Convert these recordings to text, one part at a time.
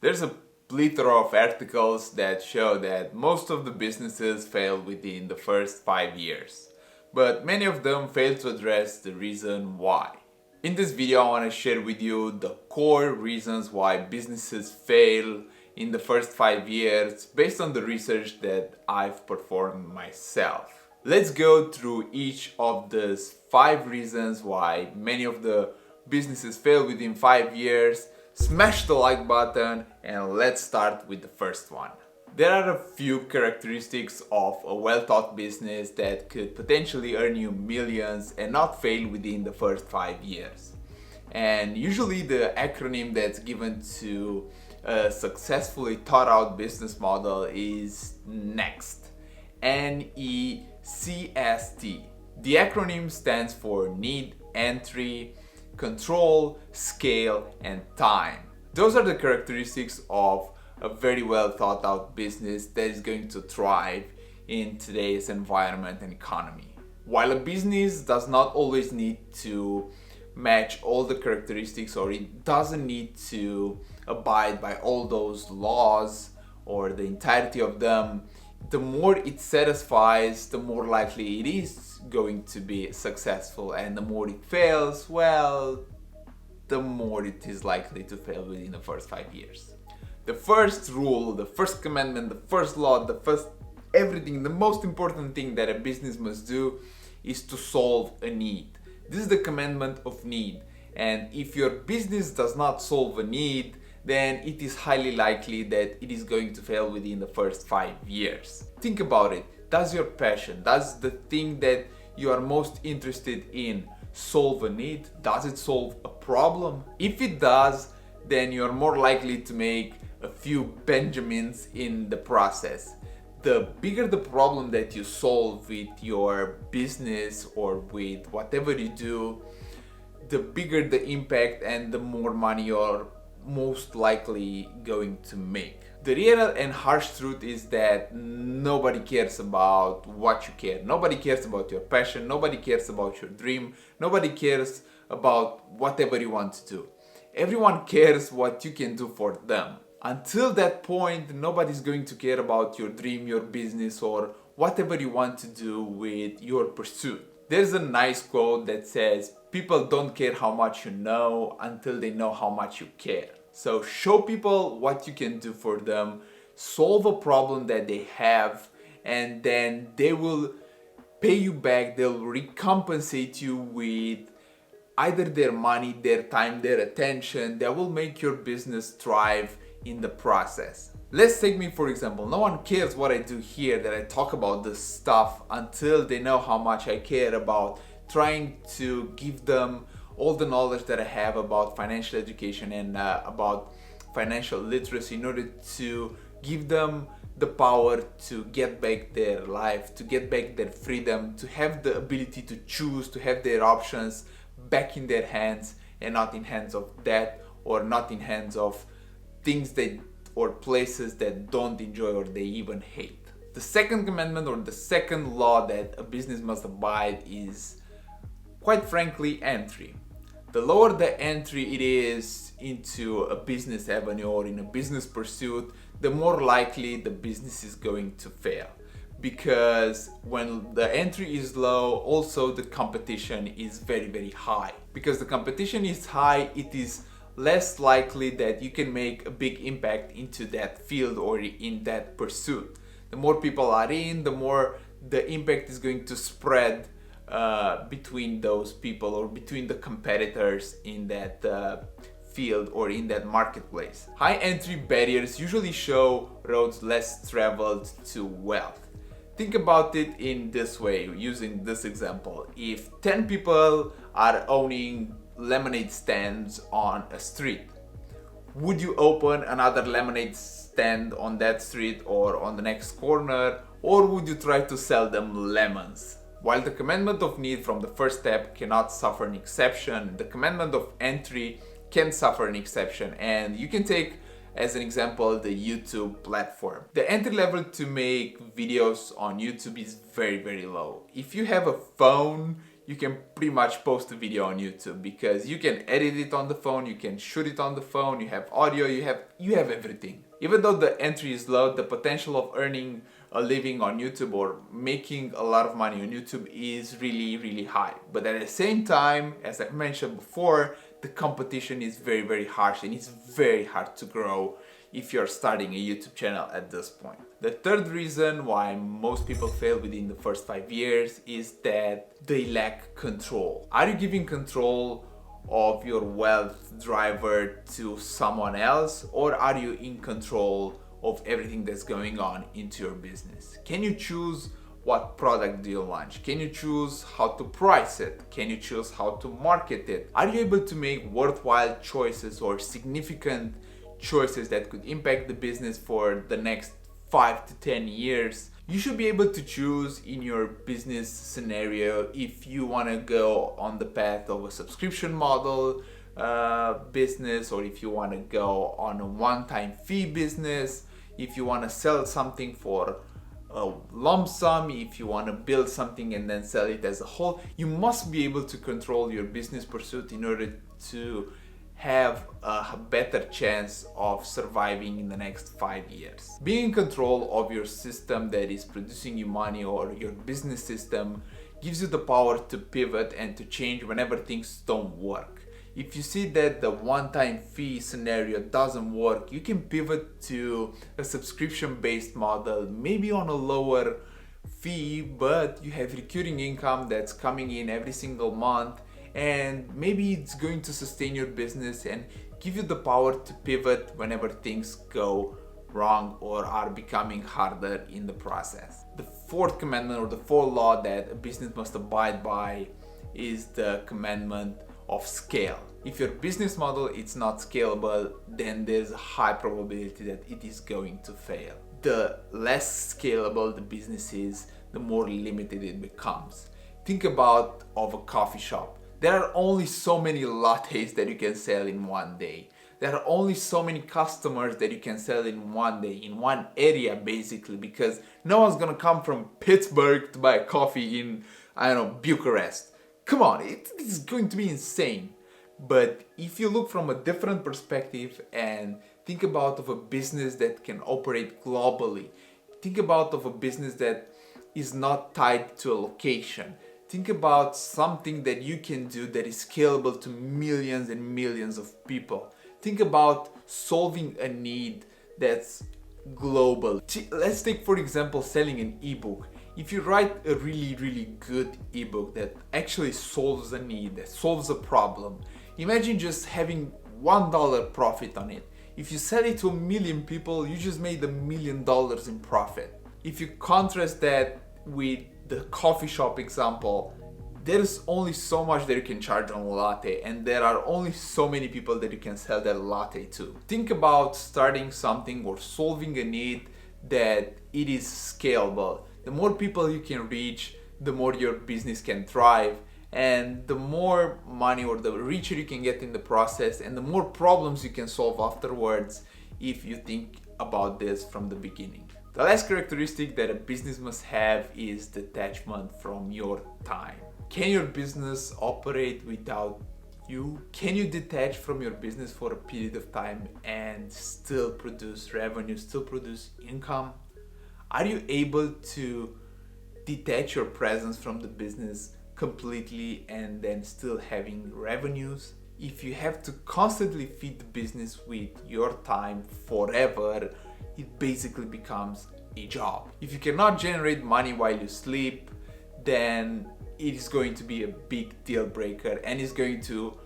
There's a plethora of articles that show that most of the businesses fail within the first 5 years, but many of them fail to address the reason why. In this video, I want to share with you the core reasons why businesses fail in the first 5 years based on the research that I've performed myself. Let's go through each of these 5 reasons why many of the businesses fail within 5 years. Smash the like button and let's start with the first one. There are a few characteristics of a well-thought business that could potentially earn you millions and not fail within the first 5 years. And usually the acronym that's given to a successfully thought out business model is NEXT. N-E-C-S-T. The acronym stands for Need, Entry, Control, Scale, and Time. Those are the characteristics of a very well thought out business that is going to thrive in today's environment and economy. While a business does not always need to match all the characteristics, or it doesn't need to abide by all those laws or the entirety of them, the more it satisfies, the more likely it is going to be successful, and the more it fails, well, the more it is likely to fail within the first 5 years. The first rule, the first commandment, the first law, the first everything, the most important thing that a business must do is to solve a need. This is the commandment of need, and if your business does not solve a need, then it is highly likely that it is going to fail within the first 5 years. Think about it. Does your passion, does the thing that you are most interested in solve a need? Does it solve a problem? If it does, then you're more likely to make a few Benjamins in the process. The bigger the problem that you solve with your business or with whatever you do, the bigger the impact and the more money you're most likely going to make. The real and harsh truth is that nobody cares about what you care. Nobody cares about your passion. Nobody cares about your dream. Nobody cares about whatever you want to do. Everyone cares what you can do for them. Until that point, nobody's going to care about your dream, your business, or whatever you want to do with your pursuit. There's a nice quote that says, "People don't care how much you know until they know how much you care." So show people what you can do for them, solve a problem that they have, and then they will pay you back, they'll recompensate you with either their money, their time, their attention that will make your business thrive in the process. Let's take me for example. No one cares what I do here, that I talk about this stuff, until they know how much I care about trying to give them all the knowledge that I have about financial education and about financial literacy in order to give them the power to get back their life, to get back their freedom, to have the ability to choose, to have their options back in their hands and not in hands of debt, or not in hands of things that or places that don't enjoy or they even hate. The second commandment, or the second law that a business must abide, is quite frankly entry. The lower the entry it is into a business avenue or in a business pursuit, the more likely the business is going to fail. Because when the entry is low, also the competition is very, very high. Because the competition is high, it is less likely that you can make a big impact into that field or in that pursuit. The more people are in, the more the impact is going to spread between those people or between the competitors in that field or in that marketplace. High entry barriers usually show roads less traveled to wealth. Think about it in this way, using this example. If 10 people are owning lemonade stands on a street, would you open another lemonade stand on that street or on the next corner, or would you try to sell them lemons? While the commandment of need from the first step cannot suffer an exception, the commandment of entry can suffer an exception. And you can take as an example the YouTube platform. The entry level to make videos on YouTube is very, very low. If you have a phone, you can pretty much post a video on YouTube, because you can edit it on the phone, you can shoot it on the phone, you have audio, you have everything. Even though the entry is low, the potential of earning a living on YouTube or making a lot of money on YouTube is really, really high. But at the same time, as I mentioned before, the competition is very, very harsh, and it's very hard to grow if you're starting a YouTube channel at this point. The third reason why most people fail within the first 5 years is that they lack control. Are you giving control of your wealth driver to someone else, or are you in control of everything that's going on into your business? Can you choose what product do you launch? Can you choose how to price it? Can you choose how to market it? Are you able to make worthwhile choices or significant choices that could impact the business for the next 5 to 10 years? You should be able to choose in your business scenario if you want to go on the path of a subscription model business, or if you want to go on a one-time fee business, if you want to sell something for a lump sum, if you want to build something and then sell it as a whole. You must be able to control your business pursuit in order to have a better chance of surviving in the next 5 years. Being in control of your system that is producing you money, or your business system, gives you the power to pivot and to change whenever things don't work. If you see that the one-time fee scenario doesn't work, you can pivot to a subscription-based model, maybe on a lower fee, but you have recurring income that's coming in every single month, and maybe it's going to sustain your business and give you the power to pivot whenever things go wrong or are becoming harder in the process. The fourth commandment, or the fourth law that a business must abide by, is the commandment of scale. If your business model is not scalable, then there's a high probability that it is going to fail. The less scalable the business is, the more limited it becomes. Think about a coffee shop. There are only so many lattes that you can sell in one day. There are only so many customers that you can sell in one day, in one area basically, because no one's gonna come from Pittsburgh to buy a coffee in, Bucharest. Come on, it's going to be insane. But if you look from a different perspective and think about a business that can operate globally, think about a business that is not tied to a location, think about something that you can do that is scalable to millions and millions of people. Think about solving a need that's global. Let's take, for example, selling an ebook. If you write a really, really good ebook that actually solves a need, that solves a problem, imagine just having $1 profit on it. If you sell it to 1 million people, you just made $1 million in profit. If you contrast that with the coffee shop example, there's only so much that you can charge on a latte, and there are only so many people that you can sell that latte to. Think about starting something or solving a need that it is scalable. The more people you can reach, the more your business can thrive, and the more money or the richer you can get in the process, and the more problems you can solve afterwards if you think about this from the beginning. The last characteristic that a business must have is detachment from your time. Can your business operate without you? Can you detach from your business for a period of time and still produce revenue, still produce income? Are you able to detach your presence from the business completely and then still having revenues? If you have to constantly feed the business with your time forever, it basically becomes a job. If you cannot generate money while you sleep, then it is going to be a big deal breaker, and it's going to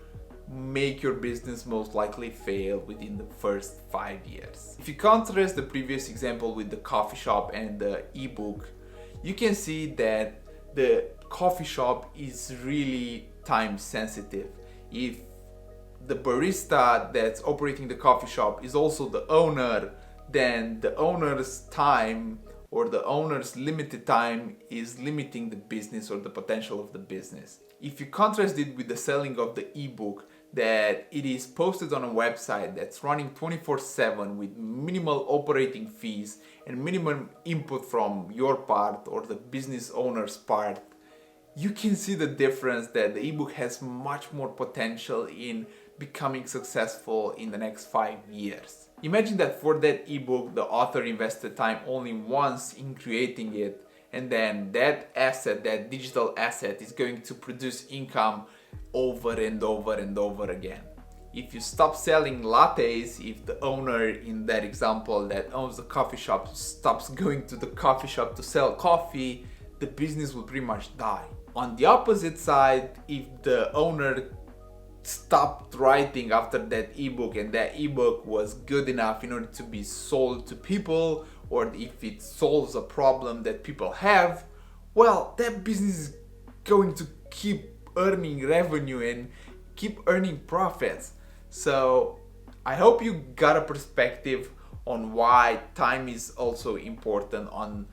make your business most likely fail within the first 5 years. If you contrast the previous example with the coffee shop and the ebook, you can see that the coffee shop is really time sensitive. If the barista that's operating the coffee shop is also the owner, then the owner's time or the owner's limited time is limiting the business or the potential of the business. If you contrast it with the selling of the ebook, that it is posted on a website that's running 24/7 with minimal operating fees and minimum input from your part or the business owner's part, you can see the difference that the ebook has much more potential in becoming successful in the next 5 years. Imagine that for that ebook, the author invested time only once in creating it, and then that asset, that digital asset, is going to produce income over and over and over again. If you stop selling lattes, if the owner in that example that owns the coffee shop stops going to the coffee shop to sell coffee, the business will pretty much die. On the opposite side, if the owner stopped writing after that ebook and that ebook was good enough in order to be sold to people, or if it solves a problem that people have, well, that business is going to keep earning revenue and keep earning profits. So I hope you got a perspective on why time is also important on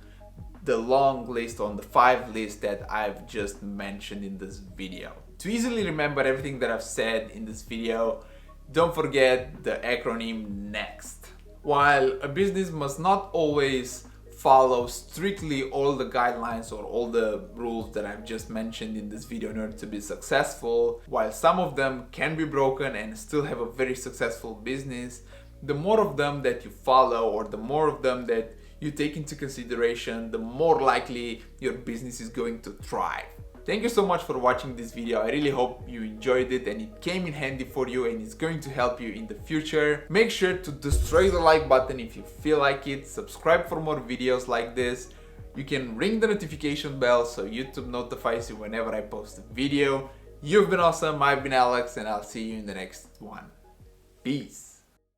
the long list, on the 5 lists that I've just mentioned in this video. To easily remember everything that I've said in this video, don't forget the acronym NEXT. While a business must not always follow strictly all the guidelines or all the rules that I've just mentioned in this video in order to be successful, while some of them can be broken and still have a very successful business, the more of them that you follow or the more of them that you take into consideration, the more likely your business is going to thrive. Thank you so much for watching this video. I really hope you enjoyed it and it came in handy for you and it's going to help you in the future. Make sure to destroy the like button if you feel like it. Subscribe for more videos like this. You can ring the notification bell so YouTube notifies you whenever I post a video. You've been awesome. I've been Alex and I'll see you in the next one. Peace.